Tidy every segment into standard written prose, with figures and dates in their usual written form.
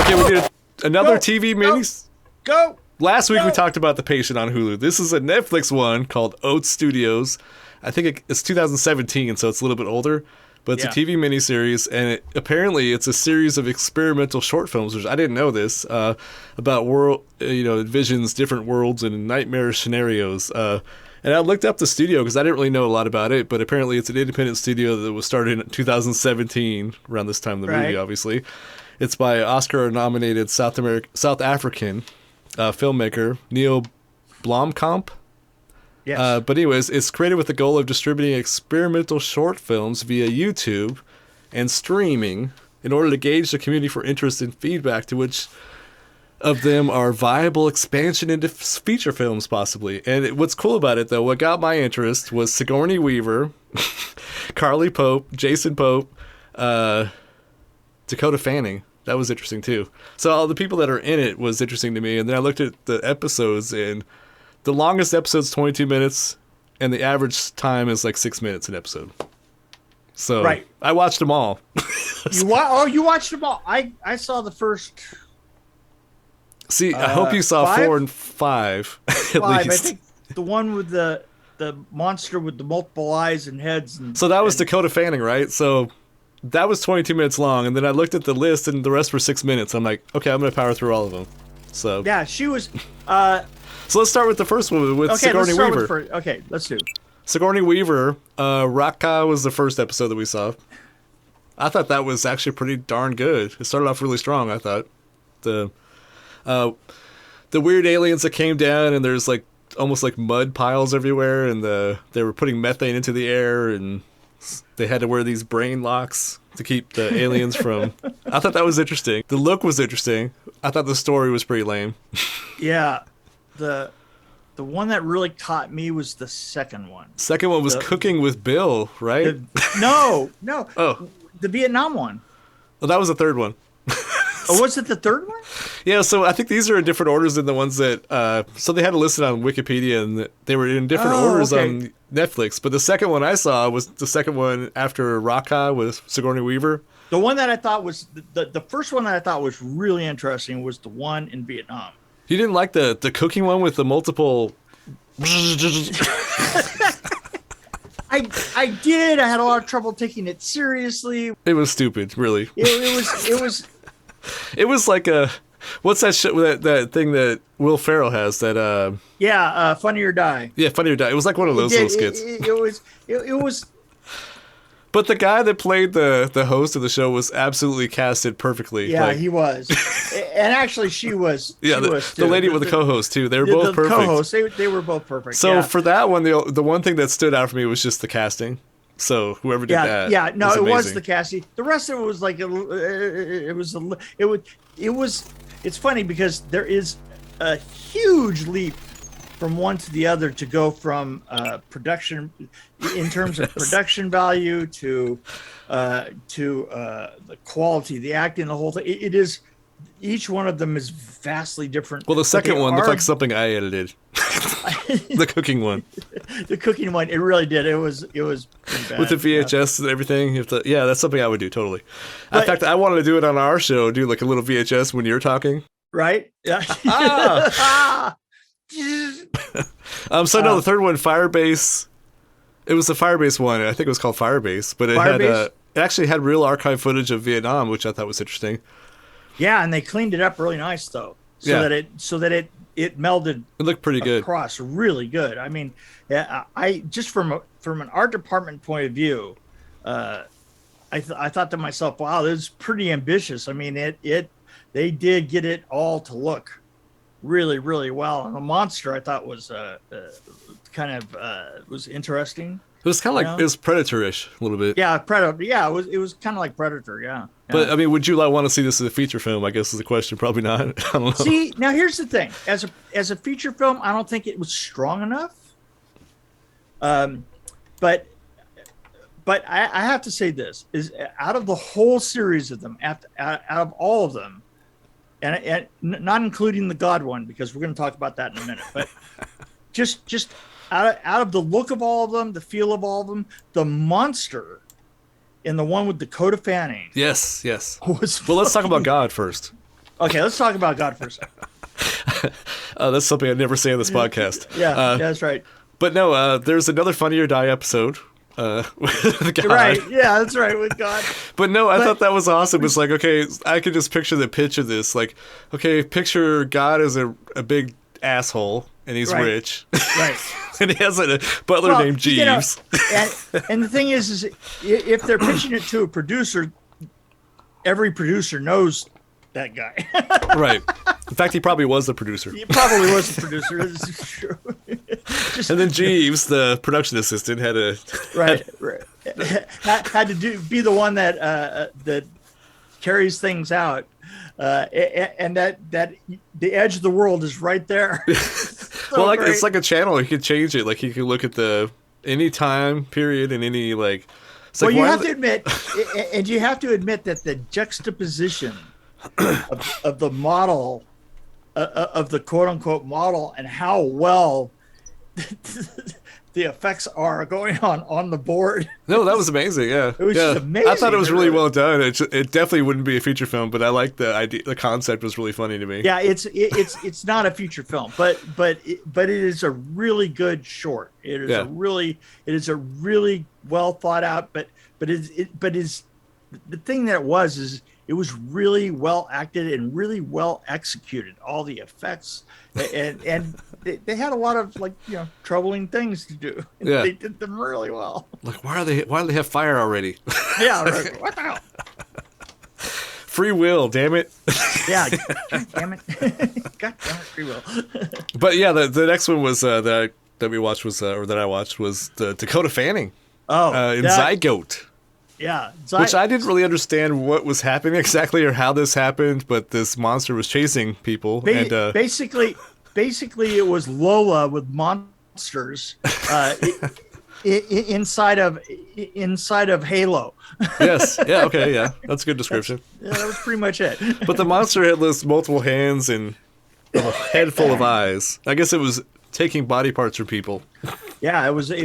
Okay, we did another Go, TV go, minis. Go. Last week we Go. talked about The Patient on Hulu. This is a Netflix one called Oats Studios. I think it's 2017, so it's a little bit older. But it's a TV miniseries, and apparently it's a series of experimental short films, which I didn't know this, about visions, different worlds, and nightmarish scenarios. And I looked up the studio because I didn't really know a lot about it, but apparently it's an independent studio that was started in 2017, around this time of the movie, obviously. It's by Oscar-nominated South African filmmaker Neil Blomkamp. Yes. But anyways, it's created with the goal of distributing experimental short films via YouTube and streaming in order to gauge the community for interest and feedback to which of them are viable expansion into feature films, possibly. And what's cool about it, though, what got my interest was Sigourney Weaver, Carly Pope, Jason Pope, Dakota Fanning. That was interesting, too. So all the people that are in it was interesting to me. And then I looked at the episodes, and the longest episode's 22 minutes, and the average time is like 6 minutes an episode. So I watched them all. You watched them all. I saw the first. See, I hope you saw 4 and 5 at least. I think the one with the monster with the multiple eyes and heads. So that was Dakota Fanning, right? So that was 22 minutes long, and then I looked at the list, and the rest were 6 minutes. I'm like, okay, I'm going to power through all of them. So yeah, she was. So let's start with the first one with Sigourney Weaver. Okay, let's do. Sigourney Weaver, Raqqa was the first episode that we saw. I thought that was actually pretty darn good. It started off really strong, I thought. The weird aliens that came down, and there's like almost like mud piles everywhere, and they were putting methane into the air, and they had to wear these brain locks to keep the aliens from. I thought that was interesting. The look was interesting. I thought the story was pretty lame. Yeah, the one that really caught me was the second one. Second one was Cooking with Bill, right? No. Oh, the Vietnam one. Well, that was the third one. Oh, was it the third one? Yeah, so I think these are in different orders than the ones that... so they had it listed on Wikipedia, and they were in different orders on Netflix. But the second one I saw was the second one after Raqqa with Sigourney Weaver. The one that I thought was... The first one that I thought was really interesting was the one in Vietnam. You didn't like the cooking one with the multiple... I did. I had a lot of trouble taking it seriously. It was stupid, really. It was... It was like a... What's that shit? That thing that Will Ferrell has? That Funny or Die. Yeah, Funny or Die. It was like one of those little skits. It was. But the guy that played the host of the show was absolutely casted perfectly. Yeah, he was. And actually, she was. Yeah, the lady with the co-host too. They were both perfect. The co-hosts, they were both perfect. So for that one, the one thing that stood out for me was just the casting. So whoever did that, it was the casting. The rest of it was like It's funny because there is a huge leap from one to the other to go from production in terms of production value to the quality, the acting, the whole thing. It is. Each one of them is vastly different. Well, the second one looked like something I edited. The cooking one. The cooking one, it really did. It was pretty bad. With the VHS and everything. That's something I would do, totally. In fact, I wanted to do it on our show, do like a little VHS when you're talking. Right? Yeah. The third one, Firebase. It was the Firebase one. I think it was called Firebase, but it actually had real archive footage of Vietnam, which I thought was interesting. Yeah, and they cleaned it up really nice though, so that it melded. It looked pretty good. Across, really good. I mean, I just from an art department point of view, I thought to myself, wow, this is pretty ambitious. I mean, they did get it all to look really, really well. And the monster I thought was was interesting. It was kind of like it was Predator-ish a little bit. Yeah, Predator. Yeah, it was kind of like Predator. Yeah. But I mean, would you want to see this as a feature film? I guess is the question. Probably not. I don't know. See, now here's the thing: as a feature film, I don't think it was strong enough. But I have to say this is out of the whole series of them, out of all of them, and not including the God one because we're going to talk about that in a minute, but just out of the look of all of them, the feel of all of them, the monster in the one with Dakota Fanning. Yes. Well, let's talk about God first. Okay, let's talk about God for a second. That's something I never say on this podcast. Yeah, that's right. But no, there's another Funny or Die episode. With God. Right, yeah, that's right, with God. But no, I thought that was awesome. It's like, okay, I could just picture the pitch of this. Like, okay, picture God as a big asshole, and he's rich. Right. And he has a butler named Jeeves. And the thing is if they're pitching it to a producer, every producer knows that guy. Right. In fact, he probably was the producer. He probably was the producer. This is true. And then Jeeves, the production assistant, had to had to be the one that that carries things out, and that the edge of the world is right there. Well, like it's like a channel. He could change it. Like he could look at any time period and any like. Well, you have to admit, and you have to admit that the juxtaposition of the model, of the quote unquote model, and how well the effects are going on the board. No, that was amazing. Yeah, it was just amazing. I thought it was really well done. It definitely wouldn't be a feature film, but I like the idea. The concept was really funny to me. Yeah, it's not a feature film, but it is a really good short. It is a really well thought out. But the thing that it was really well acted and really well executed. All the effects and they had a lot of troubling things to do. Yeah. They did them really well. Like why do they have fire already? Yeah, right. What the hell? Free will, damn it. Yeah, God damn it. God damn it, free will. But yeah, the next one was that we watched was or that I watched was the Dakota Fanning. In Zygote. Yeah, which I didn't really understand what was happening exactly or how this happened, but this monster was chasing people. Basically, it was Lola with monsters inside of Halo. Yes. Yeah. Okay. Yeah. That's a good description. That was pretty much it. But the monster had multiple hands and a head full of eyes. I guess it was taking body parts from people. Yeah, it was and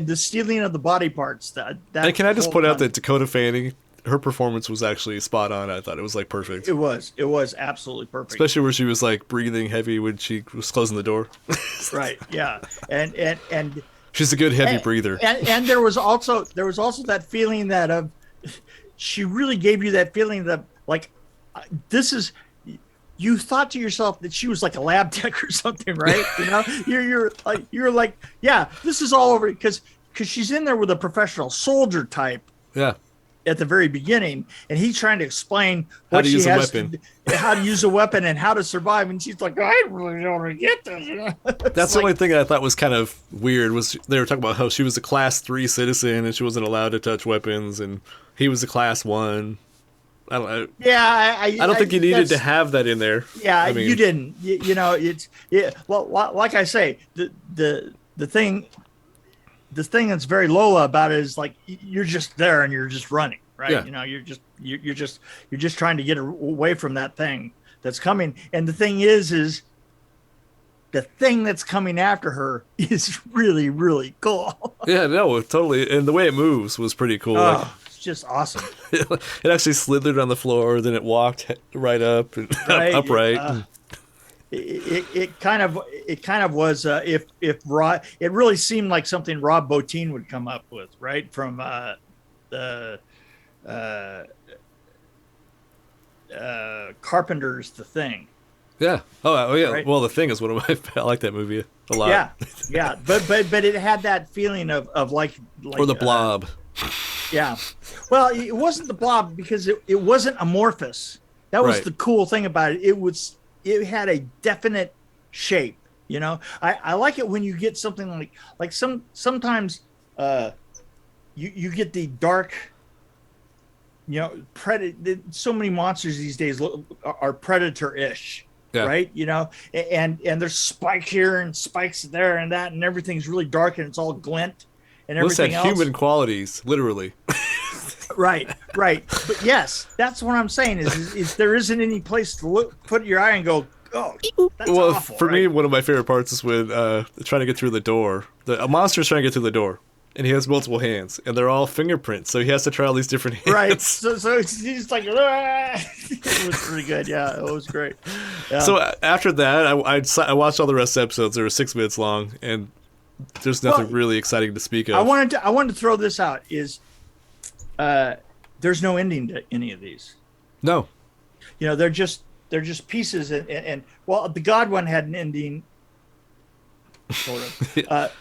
the stealing of the body parts. And can I just point out that Dakota Fanning, her performance was actually spot on. I thought it was perfect. It was absolutely perfect. Especially where she was breathing heavy when she was closing the door. Right. Yeah. And she's a good heavy breather. And there was also that feeling that she really gave you that feeling that this is. You thought to yourself that she was like a lab tech or something, right? You're like, yeah, this is all over because she's in there with a professional soldier type. Yeah. At the very beginning, and he's trying to explain how to use a weapon, how to use a weapon, and how to survive. And she's like, I really don't get this. That's the only thing I thought was kind of weird was they were talking about how she was a Class 3 citizen and she wasn't allowed to touch weapons, and he was a Class 1. I don't know. Yeah, I don't think you needed to have that in there. Yeah, you didn't. Well, like I say, the thing that's very Lola about it is you're just there and you're just running, right? Yeah. You're just trying to get away from that thing that's coming. And the thing is the thing that's coming after her is really, really cool. Yeah, no, totally. And the way it moves was pretty cool. Just awesome. It actually slithered on the floor, then it walked right up and upright. It kind of was if Rob, it really seemed like something Rob Bottin would come up with, right? From the Carpenter's The Thing. Yeah. Oh yeah. Right? Well, The Thing is one of my. I like that movie a lot. Yeah. But it had that feeling of like or The Blob. Yeah. Well, it wasn't The Blob because it wasn't amorphous. That was the cool thing about it. It had a definite shape. I like it when you get something like sometimes you get the dark. So many monsters these days are predator-ish. Yeah. Right, and there's spike here and spikes there and that, and everything's really dark and it's all glint and everything else. Human qualities, literally. Right. But yes, that's what I'm saying is there isn't any place to put your eye and go, oh, that's awful. For me, one of my favorite parts is when trying to get through the door. A monster's trying to get through the door. and he has multiple hands, and they're all fingerprints. So he has to try all these different hands. Right. So he's like, it was pretty good. Yeah, it was great. Yeah. So after that, I watched all the rest of the episodes. They were 6 minutes long, and there's nothing really exciting to speak of. I wanted to throw this out. There's no ending to any of these. No. They're just pieces, and well, the God one had an ending, sort of.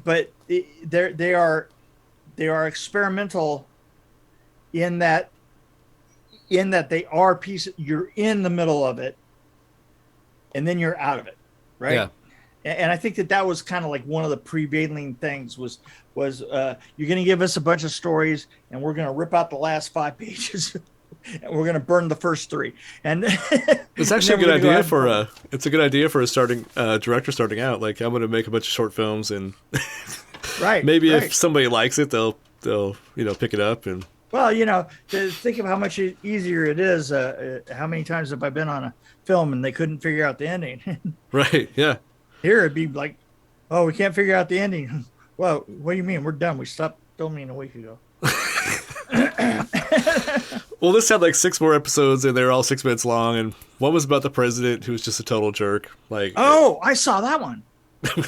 But they are experimental in that they are pieces. You're in the middle of it, and then you're out of it, right? Yeah. And I think that was kind of like one of the prevailing things was you're going to give us a bunch of stories, and we're going to rip out the last 5 pages, and we're going to burn the first 3. And it's actually a good idea for a starting director starting out. Like, I'm going to make a bunch of short films, and maybe if somebody likes it, they'll pick it up. And well, to think of how much easier it is. How many times have I been on a film and they couldn't figure out the ending? Right. Yeah. Here it'd be like, oh, we can't figure out the ending. Well, what do you mean? We're done. We stopped filming a week ago. Well, this had like 6 more episodes, and they're all 6 minutes long. And one was about the president, who was just a total jerk. Like, oh, I saw that one.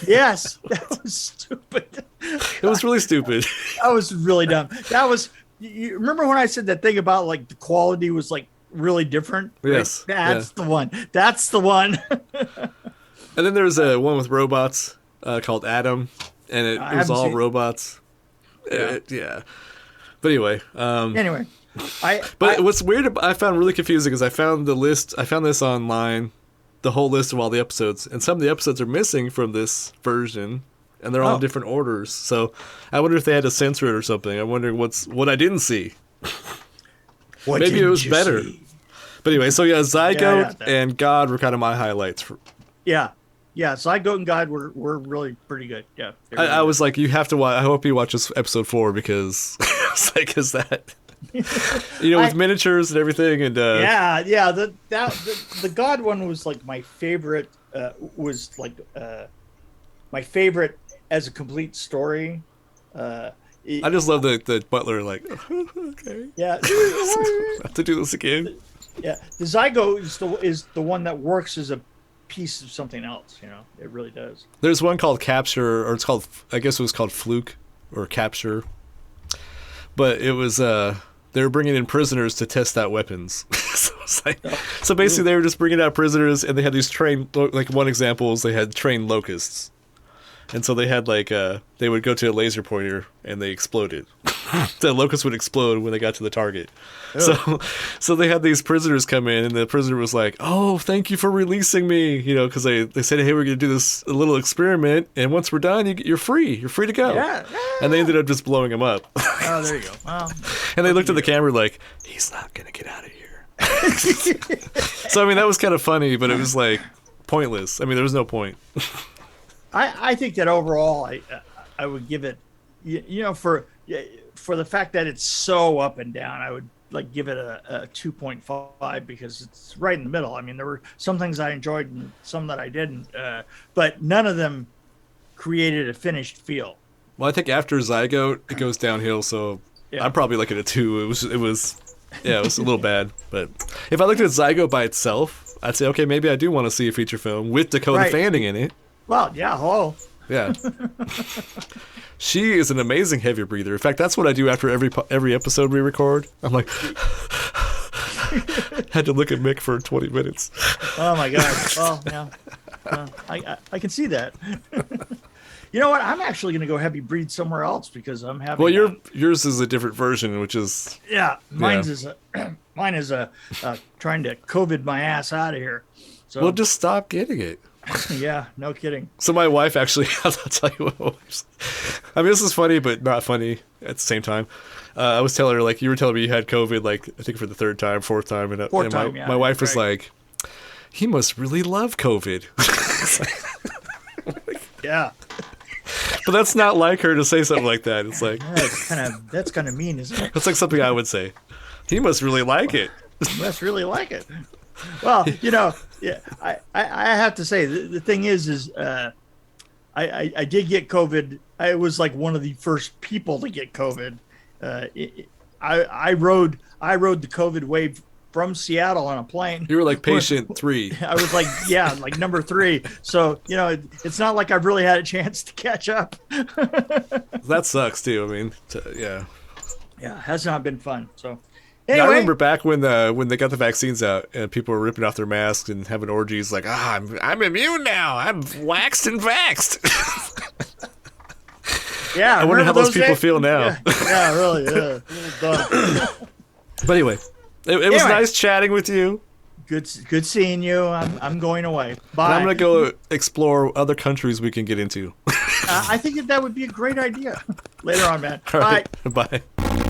Yes, that was stupid. It was really stupid. That was really dumb. That was. You remember when I said that thing about like the quality was like really different? Yes, like, that's the one. That's the one. And then there's a one with robots called Adam, and it was all robots. Yeah. But anyway. What's weird, I found really confusing is I found this online, the whole list of all the episodes, and some of the episodes are missing from this version, and they're all in different orders. So I wonder if they had to censor it or something. I'm wondering what I didn't see. Maybe it was better. But anyway, so Zygote and God were kind of my highlights. Yeah, Zygote and God were really pretty good. Yeah, I was like, you have to watch. I hope you watch this episode 4 because it's like, is that with miniatures and everything, and the God one was like my favorite. My favorite as a complete story. I just love the butler, like, okay, yeah, I have to do this again. Yeah, the Zygote is the one that works as a piece of something else. It really does. There's one called Capture, or I guess it was called Fluke or Capture, but it was they were bringing in prisoners to test out weapons. So basically they were just bringing out prisoners, and they had these trained, like one example is they had trained locusts. And so they had they would go to a laser pointer and they exploded. The locusts would explode when they got to the target. Oh. So they had these prisoners come in, and the prisoner was like, "Oh, thank you for releasing me," because they said, "Hey, we're going to do this a little experiment, and once we're done, you're free. You're free to go." Yeah. And they ended up just blowing him up. Oh, there you go. Well, and they looked at the camera like, "He's not going to get out of here." So I mean, that was kind of funny, but it was like pointless. I mean, there was no point. I think that overall, I would give it, for the fact that it's so up and down, I would give it a 2.5 because it's right in the middle. I mean, there were some things I enjoyed and some that I didn't, but none of them created a finished feel. Well, I think after Zygote, it goes downhill. So I'm probably looking at 2. It was a little bad. But if I looked at Zygote by itself, I'd say, okay, maybe I do want to see a feature film with Dakota Fanning in it. Well, yeah, hello. Yeah. She is an amazing heavy breather. In fact, that's what I do after every episode we record. I'm like, had to look at Mick for 20 minutes. Oh my God. Well, yeah. I can see that. You know what? I'm actually going to go heavy breathe somewhere else because I'm having. Well, yours is a different version, which is. Yeah, mine is trying to COVID my ass out of here. So. Well, just stop getting it. Yeah, no kidding. So my wife actually, I'll tell you what. I mean, this is funny, but not funny at the same time. I was telling her, you were telling me you had COVID, I think for the 3rd time, 4th time. And my wife was like, he must really love COVID. Yeah. But that's not like her to say something like that. It's like... that's kind of mean, isn't it? It's like something I would say. He must really like it. He must really like it. Well, I have to say, the thing is I did get COVID. I was like one of the first people to get COVID. I rode the COVID wave from Seattle on a plane. You were like patient 3. I was like, yeah, like number 3. So, you know, it's not like I've really had a chance to catch up. That sucks too. I mean, yeah. Yeah, it has not been fun. So, anyway. anyway. I remember back when they got the vaccines out and people were ripping off their masks and having orgies like, I'm immune now. I'm waxed and vaxxed. Yeah, I wonder how those people feel now. Yeah, really. Yeah. But anyway, it was nice chatting with you. Good seeing you. I'm going away. Bye. And I'm gonna go explore other countries we can get into. I think that would be a great idea. Later on, man. All Bye. Right. Bye.